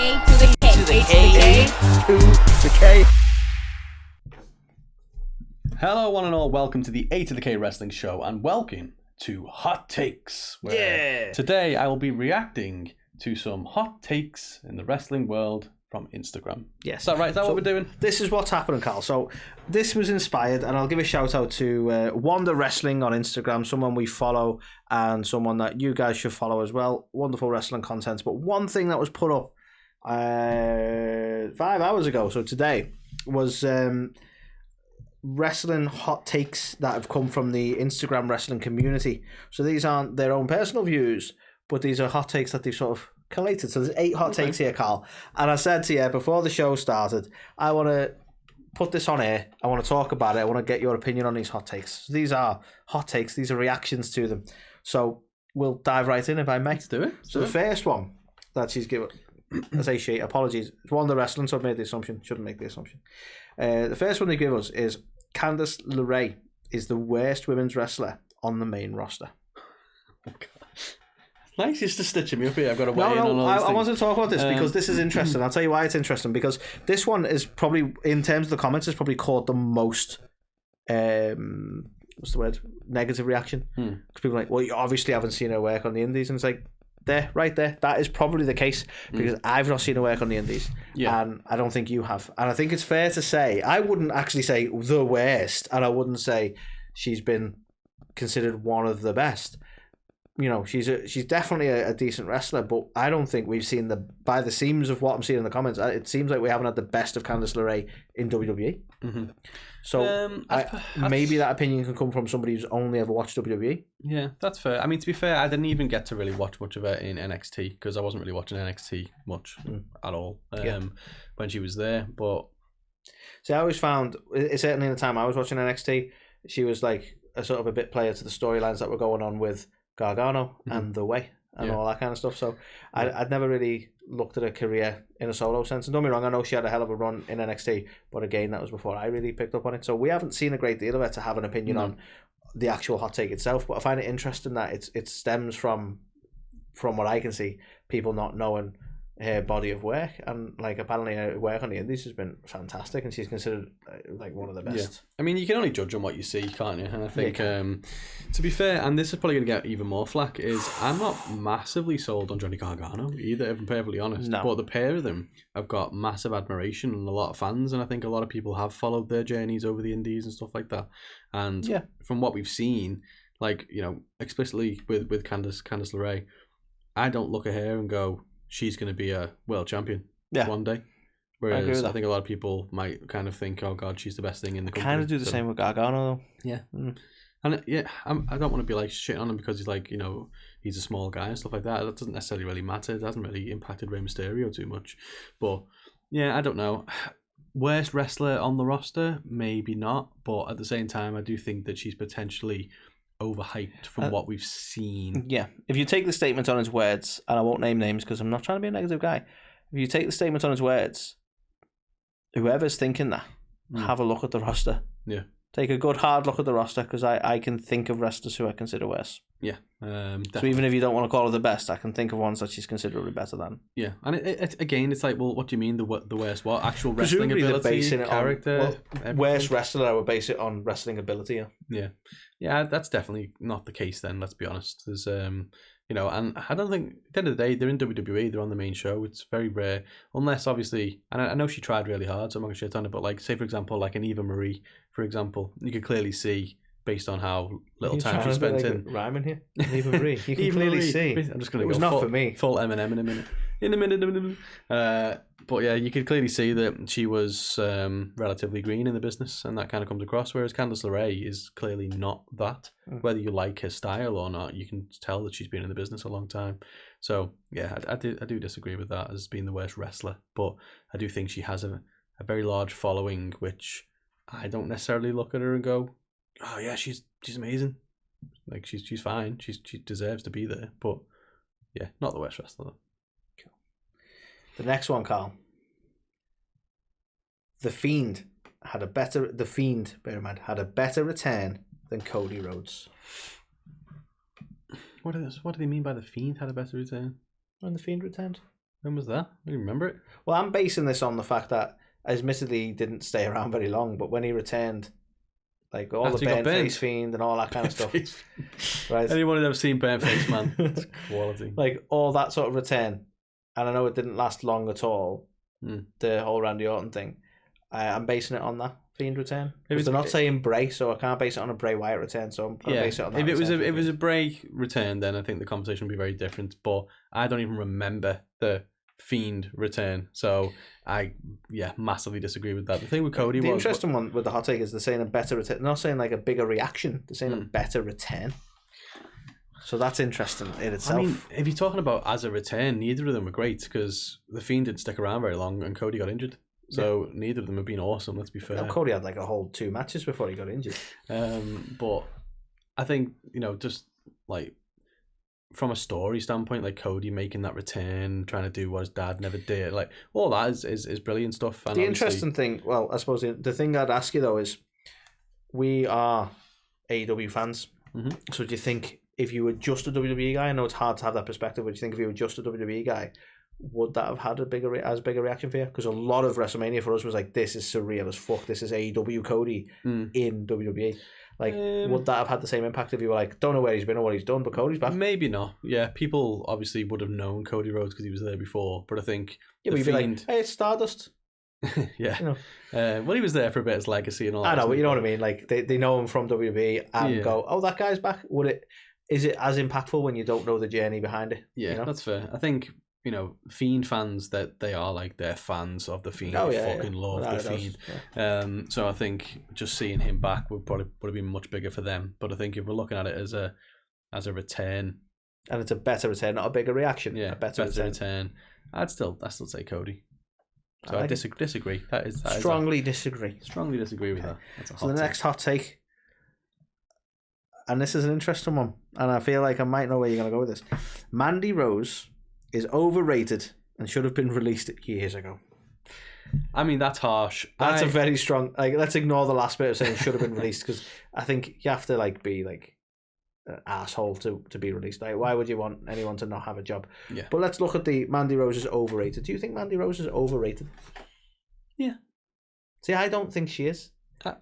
A2theK. Hello, one and all. Welcome to the A2theK Wrestling Show, and welcome to Hot Takes. Where today I will be reacting to some hot takes in the wrestling world from Instagram. Yes. Is that right? Is that what we're doing? This is what's happening, Carl. So this was inspired, and I'll give a shout out to Wanda Wrestling on Instagram, someone we follow and someone that you guys should follow as well. Wonderful wrestling content. But one thing that was put up 5 hours ago, so today, was wrestling hot takes that have come from the Instagram wrestling community. So these aren't their own personal views, but these are hot takes that they've sort of collated. So there's 8 hot takes here, Carl. And I said to you before the show started, I want to put this on air. I want to talk about it. I want to get your opinion on these hot takes. So these are hot takes. These are reactions to them. So we'll dive right in, if I may. Let's do it. So the first one that she's given, I say she, apologies. It's Wanda Wrestling, so I've made the assumption. Shouldn't make the assumption. The first one they give us is Candice LeRae is the worst women's wrestler on the main roster. Nice, just to stitching me up here. I've got to weigh in on all these I want to talk about this because this is interesting. I'll tell you why it's interesting, because this one is probably, in terms of the comments, has probably caught the most what's the word? Negative reaction. Because people are like, well, you obviously haven't seen her work on the indies, and it's like, there, right there, that is probably the case, because I've not seen her work on the indies, and I don't think you have. And I think it's fair to say, I wouldn't actually say the worst, and I wouldn't say she's been considered one of the best. You know, she's definitely a decent wrestler, but I don't think we've seen by the seams of what I'm seeing in the comments, it seems like we haven't had the best of Candice LeRae in WWE. So maybe that opinion can come from somebody who's only ever watched WWE. Yeah, that's fair. I mean, to be fair, I didn't even get to really watch much of her in NXT, because I wasn't really watching NXT much at all when she was there. But see, I always found, certainly in the time I was watching NXT, she was like a sort of a bit player to the storylines that were going on with Gargano and The Way and all that kind of stuff. So I'd never really looked at her career in a solo sense. And don't be wrong, I know she had a hell of a run in NXT, but again, that was before I really picked up on it. So we haven't seen a great deal of her to have an opinion on the actual hot take itself. But I find it interesting that it stems from what I can see, people not knowing her body of work, and like apparently her work on the indies has been fantastic, and she's considered like one of the best. Yeah. I mean, you can only judge on what you see, can't you? And I think to be fair, and this is probably going to get even more flack, is I'm not massively sold on Johnny Gargano either, if I'm perfectly honest. No. But the pair of them have got massive admiration and a lot of fans, and I think a lot of people have followed their journeys over the indies and stuff like that. And from what we've seen, like, you know, explicitly with Candice LeRae, I don't look at her and go, she's going to be a world champion one day. Whereas I think a lot of people might kind of think, oh God, she's the best thing in the company. Kind of do the same with Gargano though. Yeah. And I don't want to be like shitting on him because he's like, you know, he's a small guy and stuff like that. That doesn't necessarily really matter. It hasn't really impacted Rey Mysterio too much. But yeah, I don't know. Worst wrestler on the roster? Maybe not. But at the same time, I do think that she's potentially overhyped from what we've seen. Yeah. If you take the statement on his words, and I won't name names because I'm not trying to be a negative guy. If you take the statement on his words, whoever's thinking that, have a look at the roster. Yeah. Take a good hard look at the roster, because I can think of wrestlers who I consider worse. Yeah. So even if you don't want to call her the best, I can think of ones that she's considerably better than. Yeah. And it again, it's like, well, what do you mean the worst? What actual wrestling ability, character? Worst wrestler, I would base it on wrestling ability. Yeah, that's definitely not the case then, let's be honest. There's you know, and I don't think, at the end of the day, they're in WWE, they're on the main show. It's very rare, unless obviously, and I know she tried really hard, so I'm not going to shit on it, but like, say for example, like an Eva Marie, for example, you could clearly see, based on how little time she spent in rhyming here. Eva Marie, you can clearly see. I'm just going to go. It was not for me. Full Eminem in a minute. But yeah, you could clearly see that she was relatively green in the business, and that kind of comes across. Whereas Candice LeRae is clearly not that. Whether you like her style or not, you can tell that she's been in the business a long time. So yeah, I do disagree with that as being the worst wrestler, but I do think she has a very large following, which I don't necessarily look at her and go, oh yeah, she's amazing. Like she's fine. She deserves to be there, but yeah, not the worst wrestler though. Cool. The next one, Carl. The Fiend had a better return than Cody Rhodes. What do they mean by the Fiend had a better return? When the Fiend returned? When was that? I don't remember it. Well, I'm basing this on the fact that, admittedly, he didn't stay around very long, but when he returned, like all the burnt face Fiend and all that kind of stuff. Right? Anyone who's ever seen burnt face, man, it's quality. Like all that sort of return, and I know it didn't last long at all. The whole Randy Orton thing. I'm basing it on that Fiend return. They're not saying Bray, so I can't base it on a Bray Wyatt return. So I'm going to base it on that. If it was a Bray return, then I think the conversation would be very different. But I don't even remember the Fiend return, so I massively disagree with that. The thing with Cody, the interesting one with the hot take is they're saying a better return. They're not saying like a bigger reaction. They're saying a better return. So that's interesting in itself. I mean, if you're talking about as a return, neither of them were great because the Fiend didn't stick around very long and Cody got injured. So neither of them have been awesome, let's be fair. No, Cody had like a whole 2 matches before he got injured. But I think, just like from a story standpoint, like Cody making that return, trying to do what his dad never did, like all that is brilliant stuff. And the interesting thing, well, I suppose the thing I'd ask you though is, we are AEW fans. So do you think if you were just a WWE guy, I know it's hard to have that perspective, but do you think if you were just a WWE guy, would that have had a bigger reaction for you? Because a lot of WrestleMania for us was like, this is surreal as fuck. This is AEW Cody in WWE. Like, would that have had the same impact if you were like, don't know where he's been or what he's done, but Cody's back? Maybe not. Yeah, people obviously would have known Cody Rhodes because he was there before, but I think but you'd be like, hey, it's Stardust. Yeah. Well, he was there for a bit of his legacy and all that. I know, but you know what I mean? Like, they know him from WWE and go, oh, that guy's back. Is it as impactful when you don't know the journey behind it? Yeah, that's fair. I think Fiend fans, that they are like, they're fans of the Fiend. They love the Fiend. Yeah. So I think just seeing him back would have been much bigger for them. But I think if we're looking at it as a return, and it's a better return, not a bigger reaction. Yeah, a better return. I'd still say Cody. So I disagree. Strongly disagree. Strongly disagree with that. So the next hot take, and this is an interesting one, and I feel like I might know where you're going to go with this. Mandy Rose is overrated and should have been released years ago. I mean, that's harsh. That's a very strong. Like, let's ignore the last bit of saying should have been released, because I think you have to like be like an asshole to be released. Like, why would you want anyone to not have a job? Yeah. But let's look at the Mandy Rose is overrated. Do you think Mandy Rose is overrated? Yeah. See, I don't think she is.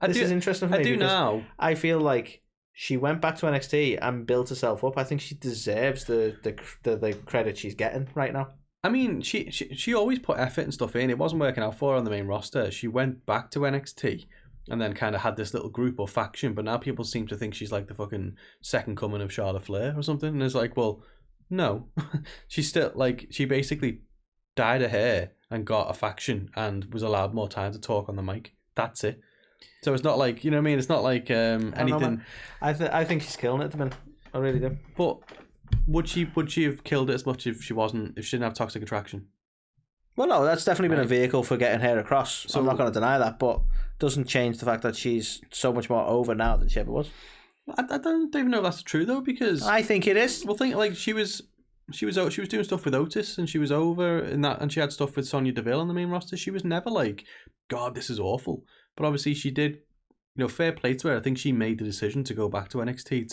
This is interesting for me. I do now. I feel like she went back to NXT and built herself up. I think she deserves the credit she's getting right now. I mean, she always put effort and stuff in. It wasn't working out for her on the main roster. She went back to NXT and then kind of had this little group or faction, but now people seem to think she's like the fucking second coming of Charlotte Flair or something. And it's like, well, no. She's still, like, she basically dyed her hair and got a faction and was allowed more time to talk on the mic. That's it. So it's not like, you know what I mean? It's not like anything. I think she's killing it at the minute. I really do. But would she have killed it as much if she didn't have toxic attraction? Well, no, that's definitely been a vehicle for getting her across. So I'm not going to deny that, but it doesn't change the fact that she's so much more over now than she ever was. I don't even know if that's true though, because I think it is. Well, think like she was doing stuff with Otis, and she was over in that, and she had stuff with Sonya Deville on the main roster. She was never like, God, this is awful. But obviously she did, fair play to her. I think she made the decision to go back to NXT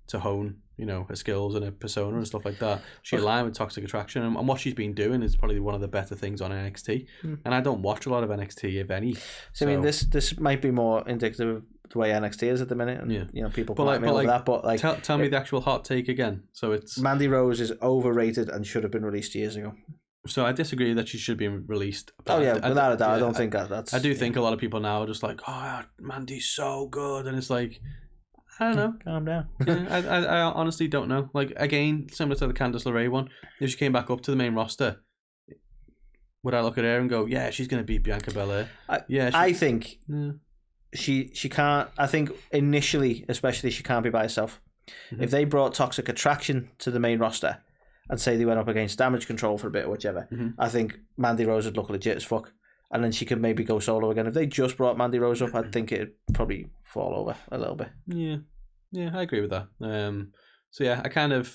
to hone, her skills and her persona and stuff like that. She aligned with Toxic Attraction, and what she's been doing is probably one of the better things on NXT. And I don't watch a lot of NXT, if any. So I mean, this might be more indicative of the way NXT is at the minute, and people come at me over that. But like, tell me the actual hot take again. So it's Mandy Rose is overrated and should have been released years ago. So I disagree that she should be released. Oh yeah, without a doubt. I don't think that's. I do think a lot of people now are just like, oh, Mandy's so good, and it's like, I don't know. Calm down. I honestly don't know. Like, again, similar to the Candice LeRae one, if she came back up to the main roster, would I look at her and go, yeah, she's going to beat Bianca Belair? I think she can't. I think initially, especially, she can't be by herself. Mm-hmm. If they brought Toxic Attraction to the main roster and say they went up against Damage Control for a bit or whichever, I think Mandy Rose would look legit as fuck. And then she could maybe go solo again. If they just brought Mandy Rose up, I think it'd probably fall over a little bit. Yeah, I agree with that. So yeah, I kind of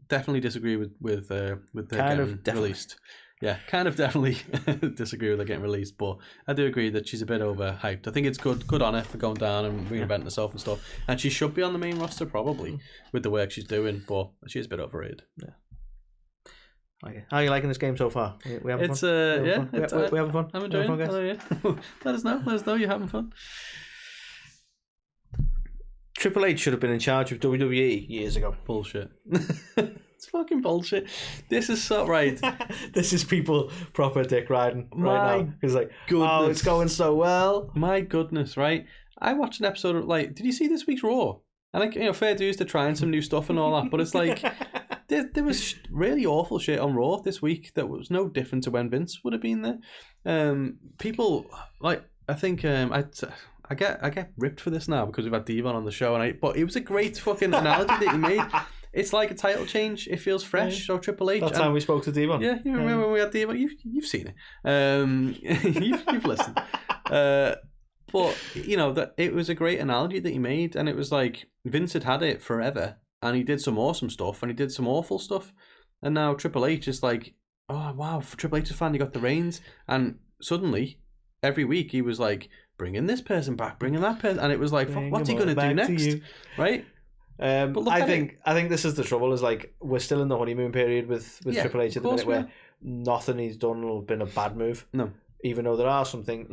definitely disagree with her getting released. Yeah, kind of definitely disagree with her getting released, but I do agree that she's a bit overhyped. I think it's good on her for going down and reinventing herself and stuff. And she should be on the main roster probably with the work she's doing, but she is a bit overrated. Yeah. How are you liking this game so far? We having It's fun? We having fun? I'm enjoying it. Yeah. Let us know you're having fun. Triple H should have been in charge of WWE years ago. Bullshit. It's fucking bullshit. This is so right. This is people proper dick riding right now. It's like, oh, it's going so well. My goodness, right? I watched an episode of did you see this week's Raw? And fair dues to trying some new stuff and all that, but it's like there was really awful shit on Raw this week that was no different to when Vince would have been there. People I think I get ripped for this now because we've had Devon on the show, but it was a great fucking analogy that he made. It's like a title change. It feels fresh. Yeah. So Triple H. That's how we spoke to Devon. Yeah, you remember when we had Devon? You've seen it. You've listened. But that it was a great analogy that he made, and it was like Vince had it forever, and he did some awesome stuff, and he did some awful stuff, and now Triple H is like, oh wow, for Triple H is finally got the reins, and suddenly every week he was like, bringing this person back, bringing that person, and it was like, what's he going to do next, right? But look, I think this is the trouble. Is like we're still in the honeymoon period with Triple H at the minute, where nothing he's done will have been a bad move. No. Even though there are something,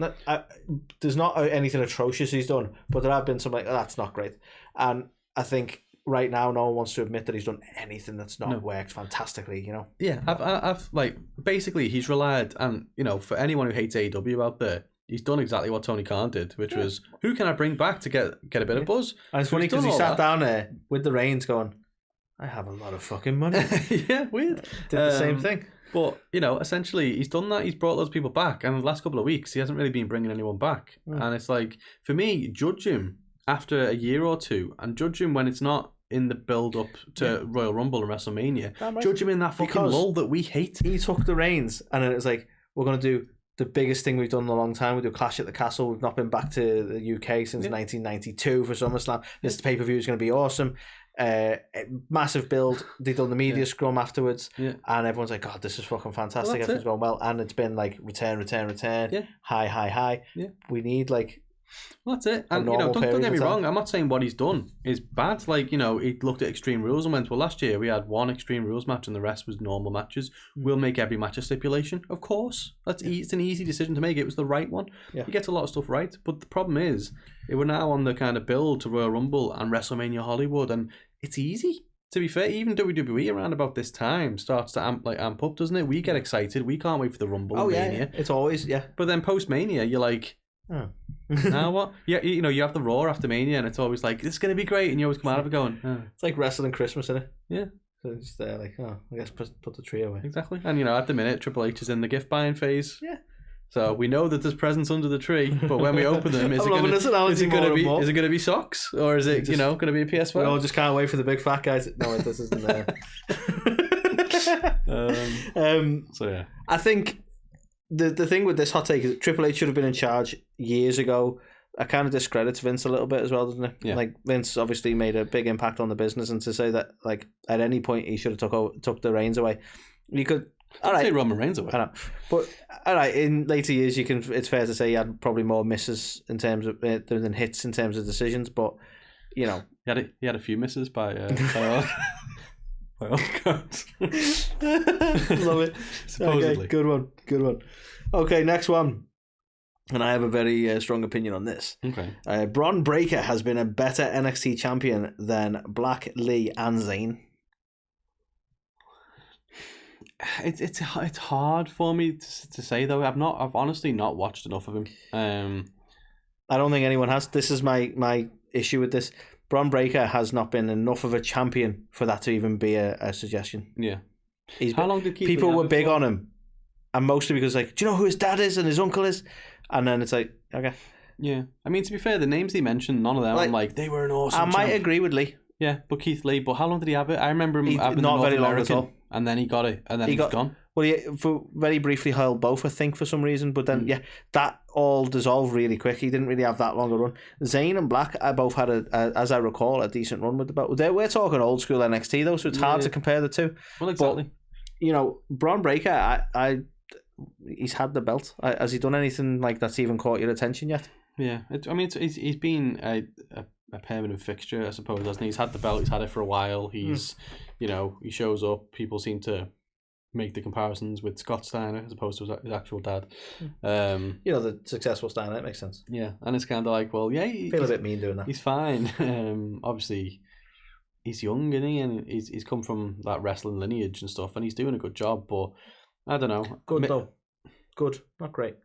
there's not anything atrocious he's done, but there have been some that's not great. And I think right now no one wants to admit that he's done anything that's not worked fantastically. Yeah, I've basically he's relied, and for anyone who hates AEW out there, he's done exactly what Tony Khan did, which was who can I bring back to get a bit of buzz. And it's funny because he sat down there with the reins, going, I have a lot of fucking money. Yeah, weird. Did the same thing. But, essentially, he's done that. He's brought those people back. And the last couple of weeks, he hasn't really been bringing anyone back. And it's like, for me, judge him after a year or two and judge him when it's not in the build-up to Royal Rumble and WrestleMania. Right. Judge him in that fucking lull that we hate. He took the reins and then it's like, we're going to do the biggest thing we've done in a long time. We do Clash at the Castle. We've not been back to the UK since 1992 for SummerSlam. This pay-per-view is going to be awesome. Massive build. They done the media scrum afterwards, and everyone's like, God, this is fucking fantastic. Well, everything's going well, and it's been like return, high. We need well, that's it. And don't get me wrong, I'm not saying what he's done is bad. He looked at Extreme Rules and went, well, last year we had one Extreme Rules match and the rest was normal matches. We'll make every match a stipulation. Of course, it's an easy decision to make. It was the right one. He gets a lot of stuff right, but the problem is we're now on the kind of build to Royal Rumble and WrestleMania Hollywood, and it's easy. To be fair, even WWE around about this time starts to amp up, doesn't it? We get excited. We can't wait for the Rumble and Mania. It's always But then post Mania, you're like, oh. Now what? Yeah, you have the Raw after Mania, and it's always like, it's going to be great, and you always come out of it going, oh. It's like wrestling Christmas, isn't it? Yeah. So it's just there, like, oh, I guess put the tree away. Exactly. And at the minute, Triple H is in the gift buying phase. Yeah. So we know that there's presents under the tree, but when we open them, is it going to be socks, or is it going to be a PS5? We all just can't wait for the big fat guys. No, this isn't there. So yeah, I think the thing with this hot take is Triple H should have been in charge years ago. I kind of discredits Vince a little bit as well, doesn't it? Yeah. Like Vince obviously made a big impact on the business, and to say that like at any point he should have took the reins away, you could. All right, say Roman Reigns away. I know. But all right, in later years, it's fair to say he had probably more misses in terms of than hits in terms of decisions. But he had a few misses by all accounts. Love it. Supposedly, okay, good one. Okay, next one. And I have a very strong opinion on this. Okay. Bron Breakker has been a better NXT champion than Black, Lee, and Zayn. It's hard for me to say though. I've honestly not watched enough of him. I don't think anyone has. This is my issue with this. Bron Breakker has not been enough of a champion for that to even be a suggestion. Yeah. How long did people were big on him, and mostly because like, do you know who his dad is and his uncle is? And then it's like, okay. Yeah. I mean, to be fair, the names he mentioned, none of them. I'm like, they were an awesome. I might agree with Lee. Yeah, but Keith Lee. But how long did he have it? I remember him having not very long at all. And then he got it, and then he's gone. Well, he very briefly held both, I think, for some reason. But then, that all dissolved really quick. He didn't really have that long a run. Zayn and Black, I both had, as I recall, a decent run with the belt. We're talking old school NXT, though, so it's hard to compare the two. Well, exactly. But, Bron Breakker, he's had the belt. Has he done anything like that's even caught your attention yet? Yeah. He's been a permanent fixture, I suppose, hasn't he? He's had the belt, he's had it for a while. He's, he shows up. People seem to make the comparisons with Scott Steiner as opposed to his actual dad. The successful Steiner, that makes sense. Yeah, and it's kind of like, well, yeah, feel a bit mean doing that. He's fine. Obviously, he's young, isn't he? And he's come from that wrestling lineage and stuff, and he's doing a good job. But I don't know. Good though. Good, not great.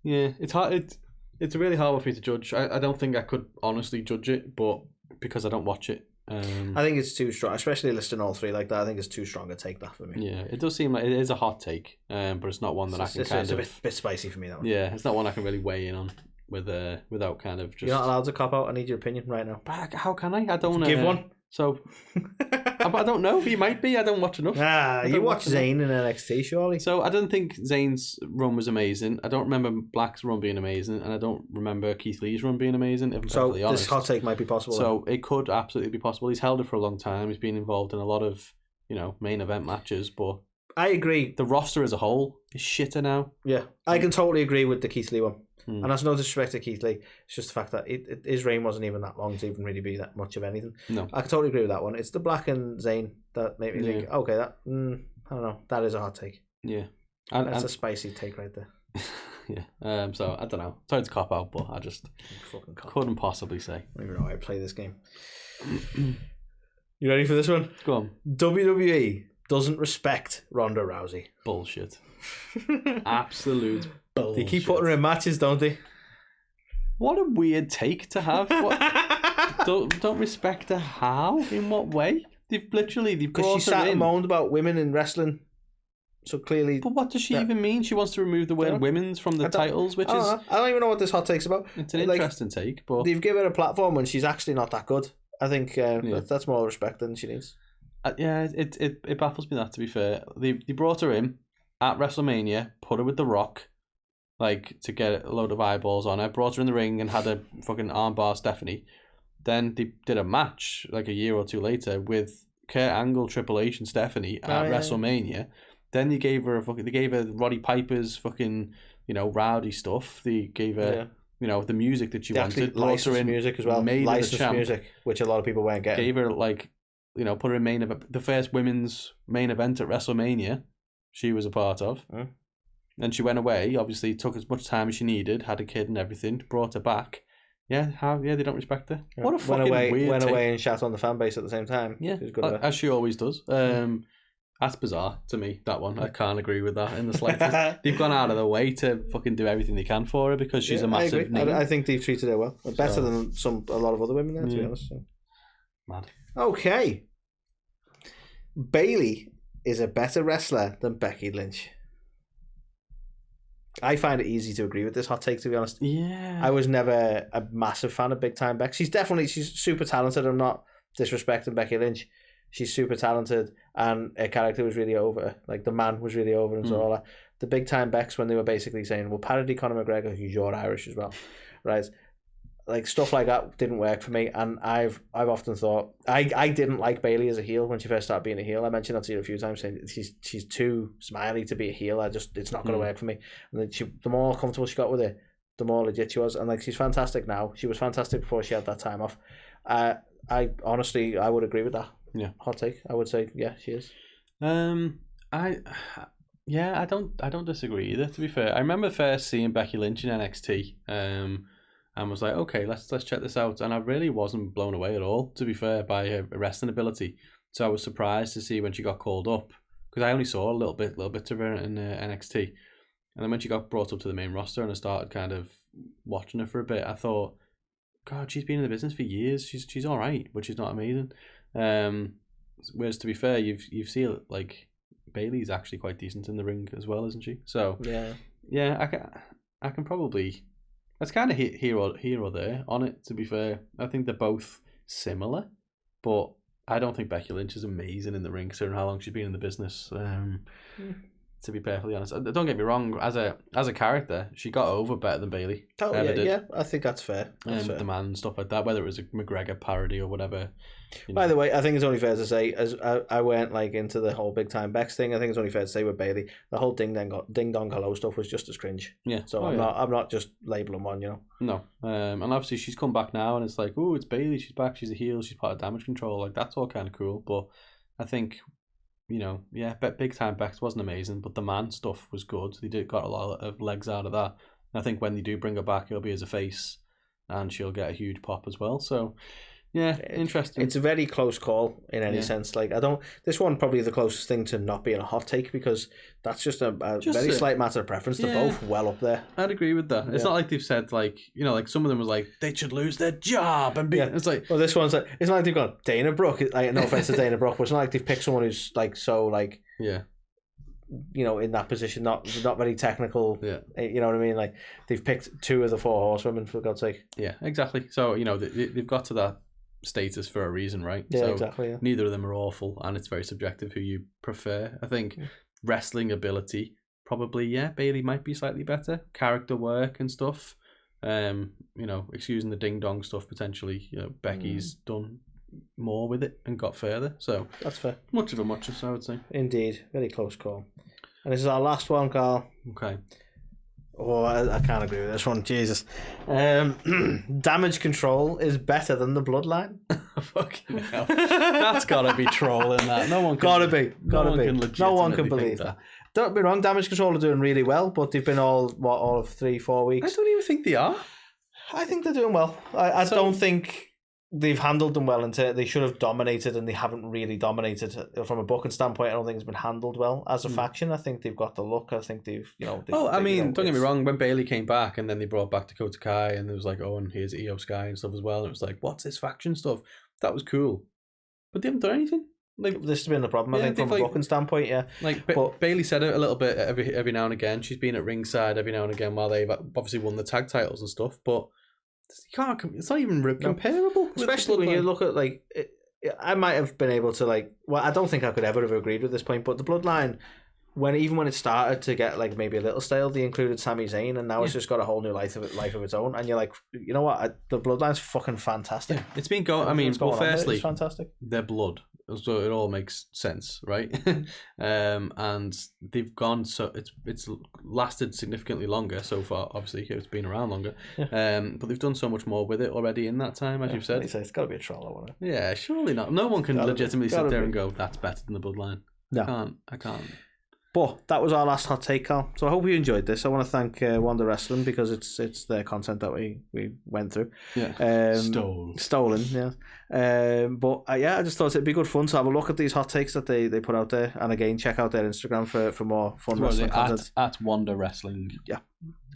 Yeah, it's hard. It's really hard for me to judge. I don't think I could honestly judge it, but because I don't watch it. I think it's too strong, especially listing all three like that. I think it's too strong to take that for me. Yeah, it does seem like it is a hot take, but it's not one that I can kind of. It's a bit spicy for me, that one. Yeah, it's not one I can really weigh in on without kind of just. You're not allowed to cop out. I need your opinion right now. But how can I? I don't want to give one. So, I don't know. He might be. I don't watch enough. You watch Zayn in NXT, surely. So I don't think Zayn's run was amazing. I don't remember Black's run being amazing, and I don't remember Keith Lee's run being amazing. If I'm perfectly honest. This hot take might be possible. So it could absolutely be possible. He's held it for a long time. He's been involved in a lot of main event matches, but I agree. The roster as a whole is shitter now. Yeah, I can totally agree with the Keith Lee one. And that's no disrespect to Keith Lee. It's just the fact that his reign wasn't even that long to even really be that much of anything. No, I can totally agree with that one. It's the Black and Zayn that made me think, okay, that I don't know, that is a hot take. Yeah, that's a spicy take right there. Yeah. So I don't know. Sorry to cop out, but I just couldn't possibly say. I don't even know how I play this game. You ready for this one? Go on. WWE doesn't respect Ronda Rousey. Bullshit. Absolute bullshit. They keep putting her in matches, don't they? What a weird take to have. Don't respect her how? In what way? They've brought her in. Because she sat and moaned about women in wrestling. So clearly... But what does she even mean? She wants to remove the word women's from the titles, which is... I don't even know what this hot take's about. It's an interesting take, but... They've given her a platform when she's actually not that good. I think that's more respect than she needs. It baffles me that, to be fair. They brought her in at WrestleMania, put her with The Rock, to get a load of eyeballs on her, brought her in the ring and had a fucking armbar Stephanie. Then they did a match, a year or two later, with Kurt Angle, Triple H and Stephanie at WrestleMania. Yeah. Then they gave her Roddy Piper's fucking, rowdy stuff. They gave her, the music that she wanted. Licensed music as well. Licensed music, which a lot of people weren't getting. Gave her, put her in main event, the first women's main event at WrestleMania. She was a part of. And she went away, obviously took as much time as she needed, had a kid and everything, brought her back. Yeah, they don't respect her. Yeah. What a fucking weird went away and shat on the fan base at the same time. Yeah, as she always does. That's bizarre to me, that one. I can't agree with that in the slightest. They've gone out of their way to fucking do everything they can for her because she's a massive name. I think they've treated her well. Better than a lot of other women there, to be honest. So. Mad. Okay. Bayley is a better wrestler than Becky Lynch. I find it easy to agree with this hot take, to be honest. Yeah. I was never a massive fan of Big Time Beck. She's super talented. I'm not disrespecting Becky Lynch. She's super talented and her character was really over. The man was really over and so all that. The Big Time Becks, when they were basically saying, we'll parody Conor McGregor, who's you're Irish as well, right? Stuff like that didn't work for me, and I've often thought I didn't like Bayley as a heel when she first started being a heel. I mentioned that to you a few times, saying she's too smiley to be a heel. It's not going to work for me. And then the more comfortable she got with it, the more legit she was, and she's fantastic now. She was fantastic before she had that time off. I honestly would agree with that. Yeah, hot take. I would say she is. I don't disagree either. To be fair, I remember first seeing Becky Lynch in NXT. And was like, okay, let's check this out. And I really wasn't blown away at all, to be fair, by her wrestling ability. So I was surprised to see when she got called up, because I only saw a little bit of her in NXT. And then when she got brought up to the main roster and I started kind of watching her for a bit, I thought, God, she's been in the business for years. She's all right, but she's not amazing. Whereas to be fair, you've seen Bayley's actually quite decent in the ring as well, isn't she? So yeah, I can probably. That's kind of here or there on it, to be fair. I think they're both similar, but I don't think Becky Lynch is amazing in the ring, considering how long she's been in the business. To be perfectly honest, don't get me wrong. As a character, she got over better than Bayley. Yeah, I think that's fair. With the man and stuff like that, whether it was a McGregor parody or whatever. By the way, I think it's only fair to say, as I went into the whole Big Time Bex thing, I think it's only fair to say with Bayley, the whole ding dong hello stuff was just as cringe. Yeah. So I'm not just labeling one, No. And obviously she's come back now, and it's it's Bayley. She's back. She's a heel. She's part of Damage Control. That's all kind of cool. But I think, but big time Bex wasn't amazing, but the man stuff was good. They got a lot of legs out of that. And I think when they do bring her back, it'll be as a face, and she'll get a huge pop as well. So, yeah, interesting. It's a very close call in any sense. Like, this one probably the closest thing to not being a hot take, because that's just a very slight matter of preference. They're both well up there. I'd agree with that. It's not like they've said, like, like some of them was like, they should lose their job and be. Yeah. It's like, well, this one's like, it's not like they've got Dana Brooke. Like, no offense to Dana Brooke, but it's not like they've picked someone who's like so like in that position, not very technical. Yeah, you know what I mean. Like, they've picked 2 of the 4 horsewomen, for God's sake. Yeah, exactly. So they've got to that status for a reason, right? Yeah, so exactly. Yeah. Neither of them are awful, and it's very subjective who you prefer. I think wrestling ability, probably, Bayley might be slightly better. Character work and stuff, excusing the ding dong stuff, potentially, Becky's done more with it and got further. So that's fair. Much of a muchness, I would say. Indeed, very close call. And this is our last one, Carl. Okay. Oh, I can't agree with this one. Jesus. Damage Control is better than the Bloodline. Fucking hell. That's gotta be trolling that. No one can. Gotta be. No one can believe that. Don't be wrong, Damage Control are doing really well, but they've been all of 3-4 weeks. I don't even think they are. I think they're doing well. I don't think they've handled them well. They should have dominated, and they haven't really dominated. From a booking standpoint, I don't think it's been handled well as a faction. I think they've got the look. I think they've. Don't get me wrong. When Bayley came back, and then they brought back Dakota Kai, and it was like, oh, and here's Io Sky and stuff as well. And it was like, what's this faction stuff? That was cool, but they haven't done anything. Like, this has been the problem. I think from a booking standpoint, but Bayley said it a little bit every now and again. She's been at ringside every now and again while they've obviously won the tag titles and stuff, but. You can't. It's not even comparable. Especially when you look at I might have been able to I don't think I could ever have agreed with this point, but the Bloodline, even when it started to get maybe a little stale, they included Sami Zayn, and now it's just got a whole new life of its own. And you're like, you know what? The Bloodline's fucking fantastic. Yeah. It's been going. I mean, firstly, it's fantastic. Their blood, so it all makes sense, right? And they've gone it's lasted significantly longer so far. Obviously, it's been around longer. Yeah. But they've done so much more with it already in that time, as you've said. It's got to be a troll, I want it. Yeah, surely not. No one can legitimately sit there and go, "That's better than the Bloodline." No. I can't. But that was our last hot take, Carl. So I hope you enjoyed this. I want to thank Wanda Wrestling, because it's their content that we went through. Yeah. Stolen, yeah. I just thought it'd be good fun to have a look at these hot takes that they put out there. And again, check out their Instagram for more fun wrestling content. At Wanda Wrestling. Yeah.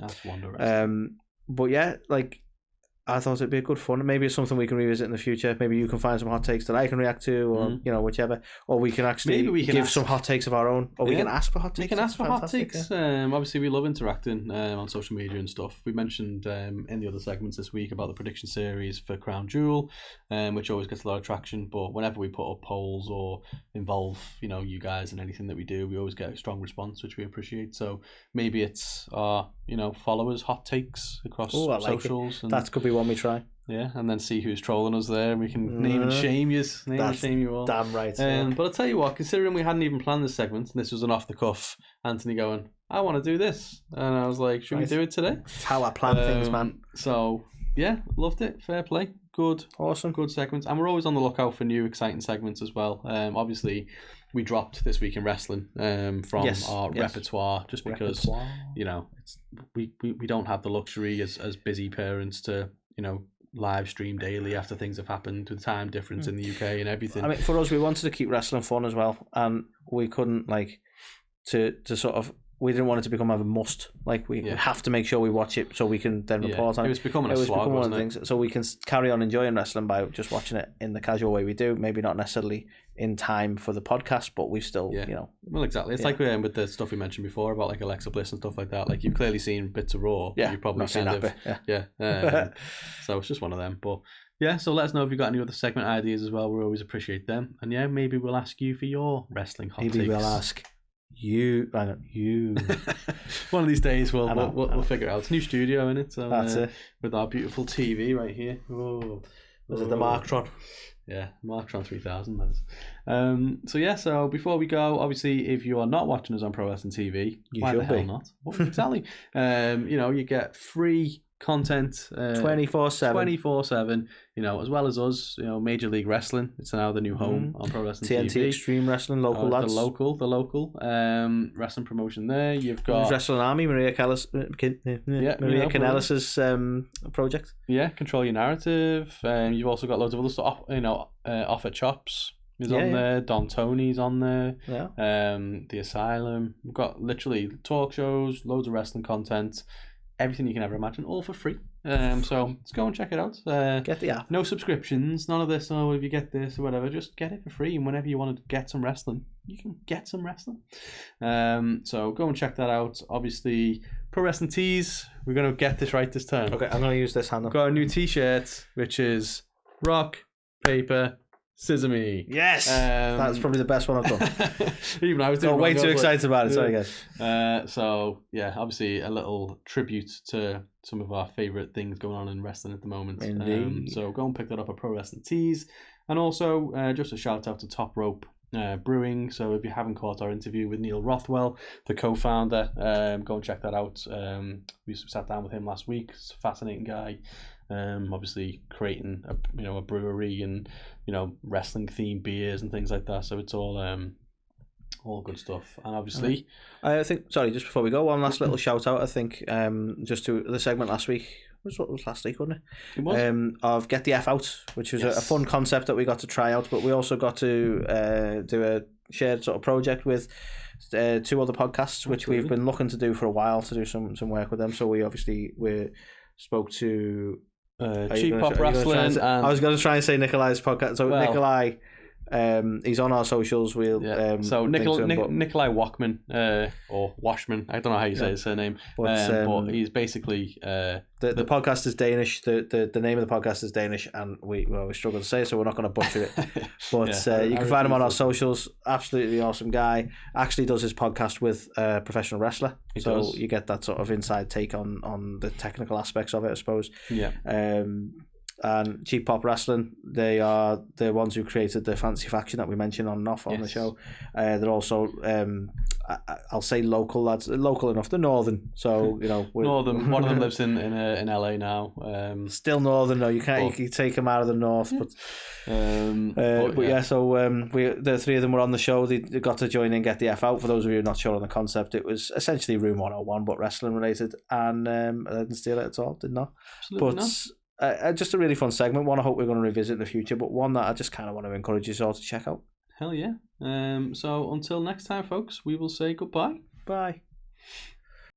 At Wanda Wrestling. But yeah, I thought it'd be a good fun. Maybe it's something we can revisit in the future. Maybe you can find some hot takes that I can react to, or whichever. Or we can actually give some hot takes of our own. Or we can ask for hot takes. We can ask for hot takes. Yeah. Obviously, we love interacting on social media and stuff. We mentioned in the other segments this week about the prediction series for Crown Jewel, which always gets a lot of traction. But whenever we put up polls or involve you guys in anything that we do, we always get a strong response, which we appreciate. So maybe it's our followers' hot takes across socials. And that could be one we try. Yeah, and then see who's trolling us there, and we can name and shame you. Shame you all. Damn right. But I'll tell you what, considering we hadn't even planned this segment, and this was an off the cuff, Anthony going, I want to do this, and I was like, should we do it today? It's how I plan things, man. So yeah, loved it. Fair play. Good. Awesome. Good segments, and we're always on the lookout for new exciting segments as well. Obviously, we dropped This Week in Wrestling from our repertoire, just because we don't have the luxury as busy parents to live stream daily after things have happened, with time difference in the UK and everything. I mean, for us, we wanted to keep wrestling fun as well, and we couldn't to sort of. We didn't want it to become a must. We have to make sure we watch it so we can then report on it. It was becoming a slog, wasn't it? Things, so we can carry on enjoying wrestling by just watching it in the casual way we do. Maybe not necessarily in time for the podcast, but we still, Well, exactly. It's like with the stuff we mentioned before about Alexa Bliss and stuff like that. You've clearly seen bits of Raw. Yeah, you've probably seen that bit. So it's just one of them. But yeah, so let us know if you've got any other segment ideas as well. We always appreciate them. And yeah, maybe we'll ask you for your wrestling hot takes. Maybe we'll ask you. One of these days we'll figure it out. It's a new studio in it, so that's it, with our beautiful TV right here. Was it the Marktron? Yeah, Marktron 3000. That is. So before we go, obviously, if you are not watching us on Pro Wrestling TV, why the hell not? Well, exactly. You get free content 24/7, as well as us, Major League Wrestling. It's now the new home on Pro Wrestling TNT TV. Extreme Wrestling, local lads. The local wrestling promotion there. You've got Wrestling Army, Maria Kanellis' project. Yeah, Control Your Narrative. You've also got loads of other stuff. Offer Chops is on there. Don Tony's on there. Yeah. The Asylum. We've got literally talk shows, loads of wrestling content. Everything you can ever imagine, all for free. So let's go and check it out. Get the app. No subscriptions, none of this. Oh, if you get this or whatever, just get it for free. And whenever you want to get some wrestling, you can get some wrestling. So go and check that out. Obviously, Pro Wrestling Tees. We're going to get this right this time. Okay, I'm going to use this handle. We've got a new T-shirt, which is rock, paper, scissor me. Yes, that's probably the best one I've done. Even I was doing way too excited about it. Sorry, guys. So yeah, obviously a little tribute to some of our favorite things going on in wrestling at the moment. Indeed. So go and pick that up at Pro Wrestling Tees, and also just a shout out to Top Rope Brewing. So if you haven't caught our interview with Neil Rothwell, the co-founder, go and check that out. We sat down with him last week. He's a fascinating guy. Obviously creating a brewery and wrestling themed beers and things like that. So it's all good stuff. And obviously, I think just before we go, one last little shout out. I think just to the segment last week. What was last week, wasn't it? It was. Of Get the F Out, which was a fun concept that we got to try out, but we also got to do a shared sort of project with 2 other podcasts, which we've been looking to do for a while, to do some work with them. So we spoke to Cheap Pop Wrestling. I was going to try and say Nikolai's podcast. So Nikolai, he's on our socials. So Nikolai Wachman or Washman, I don't know how you say his surname, but he's basically the podcast is Danish. The name of the podcast is Danish, and we struggle to say, so we're not going to butcher it. But you can find him on our socials. Absolutely awesome guy. Actually does his podcast with a professional wrestler, so you get that sort of inside take on the technical aspects of it, I suppose. Yeah. And Cheap Pop Wrestling, they are the ones who created the fancy faction that we mentioned on and off on the show. They're also, I'll say local lads, local enough. They're northern, so northern. One of them lives in LA now. Still northern though. You can't you take them out of the north, but So the 3 of them were on the show. They got to join in, Get the F Out. For those of you who are not sure on the concept, it was essentially Room 101 but wrestling related, and I didn't steal it at all. Did not. Absolutely not. Just a really fun segment, one I hope we're going to revisit in the future, but one that I just kind of want to encourage you all to check out. Hell yeah. So until next time, folks, we will say goodbye. Bye.